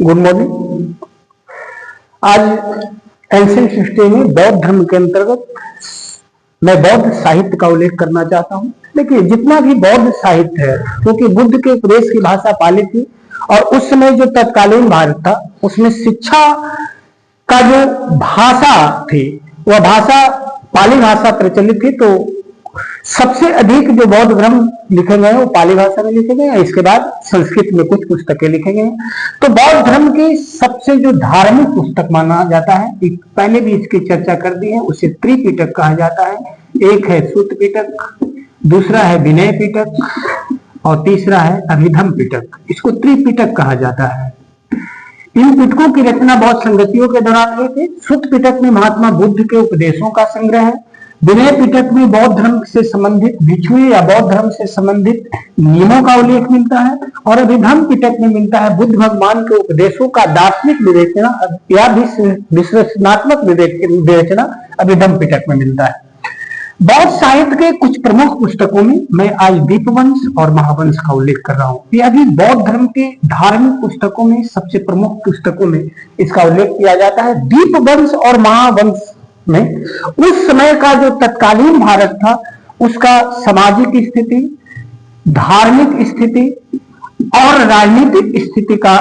Good morning. आज ancient history में बौद्ध धर्म के अंतर्गत मैं बौद्ध साहित्य का उल्लेख करना चाहता हूँ। देखिए, जितना भी बौद्ध साहित्य है, क्योंकि बुद्ध के उपदेश की भाषा पाली थी और उस समय जो तत्कालीन भारत था उसमें शिक्षा का जो भाषा थी वह भाषा पाली भाषा प्रचलित थी। तो सबसे अधिक जो बौद्ध धर्म लिखे गए हैं वो पाली भाषा में लिखे गए हैं। इसके बाद संस्कृत में कुछ पुस्तकें लिखे गए हैं। तो बौद्ध धर्म की सबसे जो धार्मिक पुस्तक माना जाता है, पहले भी इसकी चर्चा कर दी है, उसे त्रिपिटक कहा जाता है। एक है सूत पिटक, दूसरा है विनय पिटक और तीसरा है अभिधम पिटक। इसको त्रिपिटक कहा जाता है। इन पिटकों की रचना बहुत संगतियों के दौरान हुई थी। सूत पिटक में महात्मा बुद्ध के उपदेशों का संग्रह है। विनय पिटक में बौद्ध धर्म से संबंधित भिक्षुओं या बौद्ध धर्म से संबंधित नियमों का उल्लेख मिलता है। और अभिधम पिटक में मिलता है बुद्ध भगवान के उपदेशों का दार्शनिक विवेचना या विश्लेषणात्मक विवेचना अभिधम पिटक में मिलता है। बौद्ध साहित्य के कुछ प्रमुख पुस्तकों में मैं आज दीपवंश और महावंश का उल्लेख कर रहा हूँ। यह भी बौद्ध धर्म के धार्मिक पुस्तकों में सबसे प्रमुख पुस्तकों में इसका उल्लेख किया जाता है। दीपवंश और महावंश में उस समय का जो तत्कालीन भारत था उसका सामाजिक स्थिति, धार्मिक स्थिति और राजनीतिक स्थिति का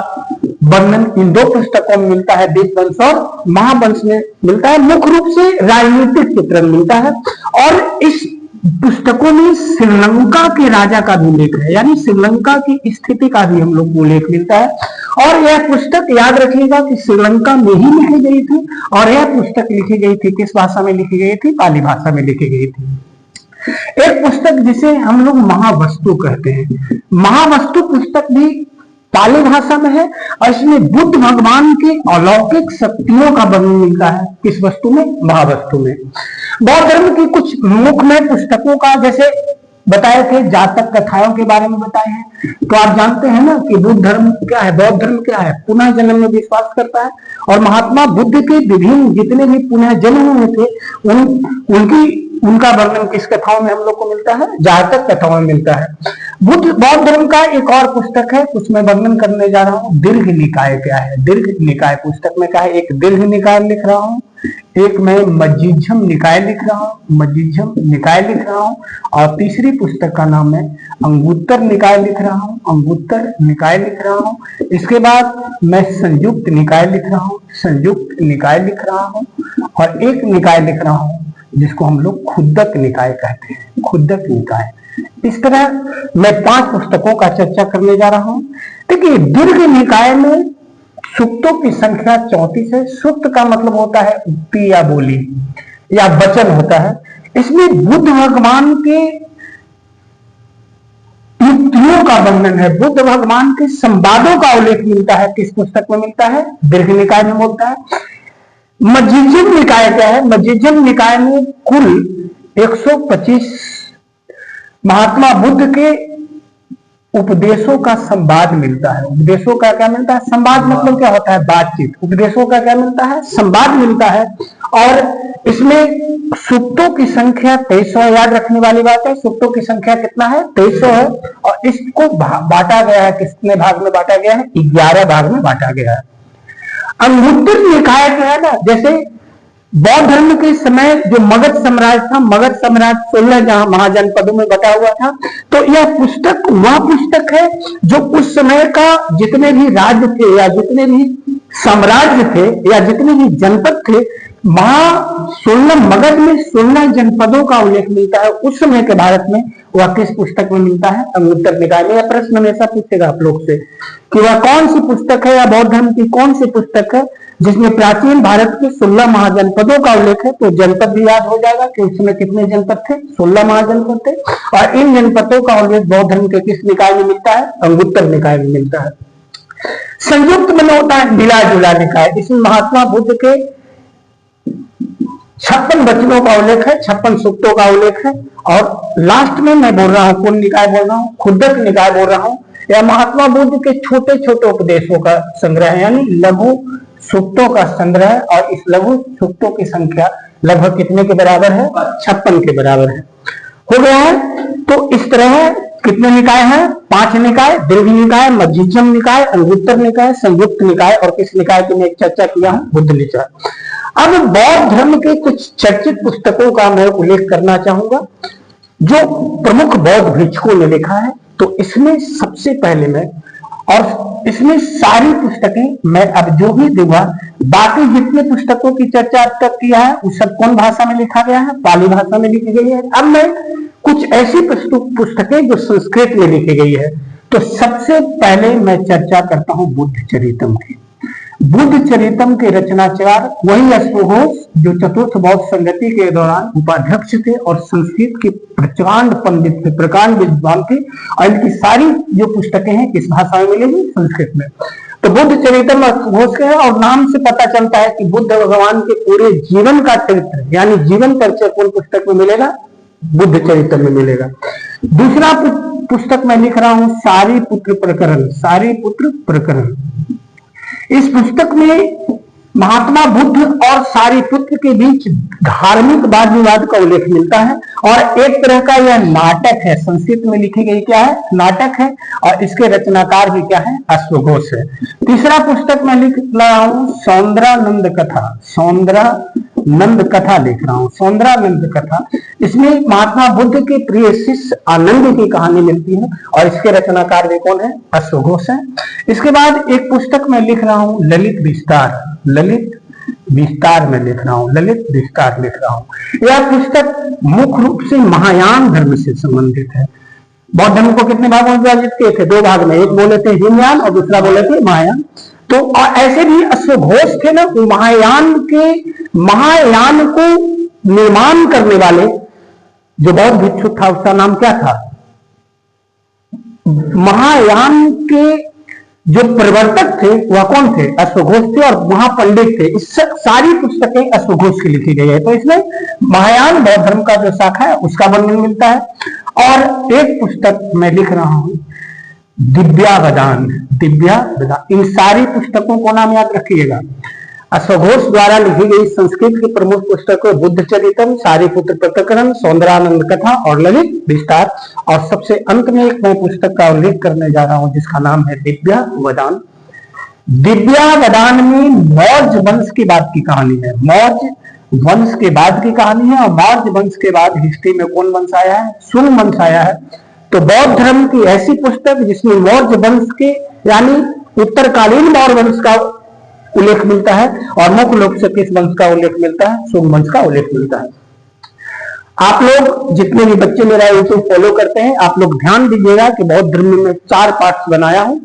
वर्णन इन दो पुस्तकों में मिलता है। दीपवंश और महावंश में मिलता है। मुख्य रूप से राजनीतिक चित्रण मिलता है। और इस पुस्तकों में श्रीलंका के राजा का भी उल्लेख है, यानी श्रीलंका की स्थिति का भी हम लोग को उल्लेख मिलता है। और यह पुस्तक याद रखिएगा कि श्रीलंका में ही लिखी गई थी। और यह पुस्तक लिखी गई थी किस भाषा में लिखी गई थी? पाली भाषा में लिखी गई थी। एक पुस्तक जिसे हम लोग महावस्तु कहते हैं, महावस्तु पुस्तक भी पाली भाषा में है और इसमें बुद्ध भगवान की अलौकिक शक्तियों का वर्णन मिलता है। किस वस्तु में? महावस्तु में। बौद्ध धर्म की कुछ मुख्य पुस्तकों का जैसे बताए थे, जातक कथाओं के बारे में बताए हैं। तो आप जानते हैं ना कि बुद्ध धर्म क्या है, बौद्ध धर्म क्या है? पुनः जन्म में विश्वास करता है। और महात्मा बुद्ध के विभिन्न जितने भी पुनः जन्म हुए थे उनका वर्णन किस कथाओं में हम लोग को मिलता है? जातक कथाओं में मिलता है। बौद्ध धर्म का एक और पुस्तक है, उसमें वर्णन करने जा रहा हूँ। दीर्घ निकाय क्या है? दीर्घ निकाय पुस्तक में क्या है? एक दीर्घ निकाय लिख रहा हूँ, एक मैं मज्जिझम निकाय लिख रहा हूँ, मज्जिझम निकाय लिख रहा हूँ। और तीसरी पुस्तक का नाम है अंगुत्तर निकाय लिख रहा हूँ, अंगुत्तर निकाय लिख रहा हूँ। इसके बाद मैं संयुक्त निकाय लिख रहा हूँ, संयुक्त निकाय लिख रहा हूँ। और एक निकाय लिख रहा हूँ जिसको हम लोग खुद्दक निकाय कहते हैं, खुद्दक निकाय। इस तरह मैं 5 पुस्तकों का चर्चा करने जा रहा हूं। देखिए, दीर्घ निकाय में सूक्तों की संख्या 34 है। सूक्त का मतलब होता है उक्ति या बोली या वचन होता है। इसमें बुद्ध भगवान के युक्तियों का वर्णन है, बुद्ध भगवान के संवादों का उल्लेख मिलता है। किस पुस्तक में मिलता है? दीर्घ निकाय में बोलता है। मज्जिझम निकाय क्या है? मज्जिझम निकाय में कुल 125 महात्मा बुद्ध के उपदेशों का संवाद मिलता है। उपदेशों का क्या मिलता है? संवाद मतलब क्या होता है? बातचीत। उपदेशों का क्या मिलता है? संवाद मिलता है। और इसमें सूक्तों की संख्या 2300 याद रखने वाली बात है। सूक्तों की संख्या कितना है? 2300 है। और इसको बांटा गया है, कितने भाग में बांटा गया है? 11 भाग में बांटा गया है। अंगुत्तर निकाय क्या है ना, जैसे बौद्ध धर्म के समय जो मगध साम्राज्य था, मगध साम्राज्य 16 जहां महाजनपदों में बटा हुआ था, तो यह पुस्तक वह पुस्तक है जो उस समय का जितने भी राज्य थे या जितने भी साम्राज्य थे या जितने भी जनपद थे, मगध में 16 जनपदों का उल्लेख मिलता है उस समय के भारत में। वह किस पुस्तक में मिलता है? अंगुत्तर निकाय में। यह प्रश्न हमेशा पूछेगा आप लोग से कि वह कौन सी पुस्तक है या बौद्ध धर्म की कौन सी पुस्तक है जिसमें प्राचीन भारत के 16 महाजनपदों का उल्लेख है। तो जनपद भी याद हो जाएगा कि उस समय कितने जनपद थे? 16 महाजनपद थे। और इन जनपदों का उल्लेख बौद्ध धर्म के किस निकाय में मिलता है? अंगुत्तर निकाय में मिलता है। संयुक्त में होता है मिला जुला निकाय। इसमें महात्मा बुद्ध के 56 वचनों का उल्लेख है, 56 सूक्तों का उल्लेख है। और लास्ट में मैं बोल रहा हूँ, कौन निकाय बोल रहा हूँ? खुद्दक निकाय बोल रहा हूँ। यह महात्मा बुद्ध के छोटे छोटे उपदेशों का संग्रह है, यानी लघु सूक्तों का संग्रह है। और इस लघु सूक्तों की संख्या लगभग कितने के बराबर है? 56 के बराबर है। हो गया है। तो इस तरह कितने निकाय हैं? 5 निकाय, दीर्घ निकाय, मध्यम निकाय, अंगुत्तर निकाय, संयुक्त निकाय और किस निकाय की मैं चर्चा किया हूं? बुद्ध निकाय। अब बौद्ध धर्म के कुछ चर्चित पुस्तकों का मैं उल्लेख करना चाहूंगा जो प्रमुख बौद्ध भिक्षुओं ने लिखा है। तो इसमें सबसे पहले मैं, और इसमें सारी पुस्तकें मैं अब जो भी दूंगा, बाकी जितने पुस्तकों की चर्चा अब तक किया है वो सब कौन भाषा में लिखा गया है? पाली भाषा में लिखी गई है। अब मैं कुछ ऐसी पुस्तकें जो संस्कृत में लिखी गई है, तो सबसे पहले मैं चर्चा करता हूं बुद्ध चरितम की। बुद्ध चरितम के रचनाकार वही अश्वघोष जो चतुर्थ बौद्ध संगति के दौरान उपाध्यक्ष थे और संस्कृत के प्रचंड पंडित थे, प्रकांड विद्वान थे, और इनकी सारी जो पुस्तकें हैं किस भाषा में मिलेगी? संस्कृत में। तो बुद्ध चरितम अश्वघोष के है, और नाम से पता चलता है कि बुद्ध भगवान के पूरे जीवन का चरित्र यानी जीवन परिचय कौन पुस्तक में मिलेगा? बुद्ध चरितम में मिलेगा। दूसरा पुस्तक मैं लिख रहा हूं सारीपुत्र प्रकरण। सारीपुत्र प्रकरण, इस पुस्तक में महात्मा बुद्ध और सारीपुत्र के बीच धार्मिक वाद विवाद का उल्लेख मिलता है, और एक तरह का यह नाटक है, संस्कृत में लिखी गई क्या है? नाटक है, और इसके रचनाकार भी क्या है? अश्वघोष है। तीसरा पुस्तक मैं लिख रहा हूं सौंदरानंद कथा। सौंदरानंद कथा लिख रहा हूं, सौंदरानंद कथा। इसमें महात्मा बुद्ध के प्रिय शिष्य आनंद की कहानी मिलती है, और इसके रचनाकार भी कौन है? अश्वघोष है। इसके बाद एक पुस्तक मैं लिख रहा हूं ललित विस्तार। ललित विस्तार में लिख रहा हूं, ललित विस्तार लिख रहा हूं। यह पुस्तक मुख्य रूप से महायान धर्म से संबंधित है। बौद्ध धर्म को कितने भागों में विभाजित किए थे? 2 भाग में, एक बोले थे हीनयान और दूसरा बोले थे महायान। तो और ऐसे भी अश्वघोष थे ना, महायान को निर्माण करने वाले जो बौद्ध भिक्षु था उसका नाम क्या था? महायान के जो प्रवर्तक थे वह कौन थे? अश्वघोष थे, और महापंडित थे। इस सारी पुस्तकें अश्वघोष की लिखी गई है। तो इसमें महायान बौद्ध धर्म का जो शाखा है उसका वर्णन मिलता है। और एक पुस्तक मैं लिख रहा हूं दिव्यावदान। दिव्यावदान, इन सारी पुस्तकों को नाम याद रखिएगा। अश्वघोष द्वारा लिखी गई संस्कृत की प्रमुख पुस्तकों बुद्ध चरितम, सारीपुत्र प्रकरण, सौंदरानंद कथा और ललित विस्तार। और सबसे अंत में एक मैं पुस्तक का उल्लेख करने जा रहा हूं जिसका नाम है दिव्यावदान। दिव्यावदान में मौर्य वंश की बात की कहानी है। मौर्य वंश के बाद की कहानी है, और मौर्य वंश के बाद हिस्ट्री में कौन वंश आया है? सुंग वंश आया है। तो बौद्ध धर्म की ऐसी पुस्तक जिसमें मौर्य वंश के यानी उत्तरकालीन मौर्य वंश का उल्लेख मिलता है, और मुख्य रूप से किस वंश का उल्लेख मिलता है? सुंग वंश का उल्लेख मिलता है। आप लोग जितने भी बच्चे मेरा यूट्यूब फॉलो करते हैं, आप लोग ध्यान दीजिएगा कि बौद्ध धर्म में 4 पार्ट्स बनाया हूं,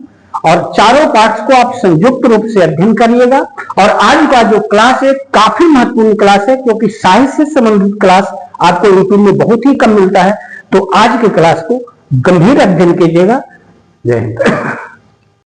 और चारों पार्ट्स को आप संयुक्त रूप से अध्ययन करिएगा। और आज का जो क्लास है काफी महत्वपूर्ण क्लास है, क्योंकि साहित्य से संबंधित क्लास आपको यूट्यूब में बहुत ही कम मिलता है। तो आज के क्लास को गंभीर अध्ययन कीजिएगा। जय हिंद।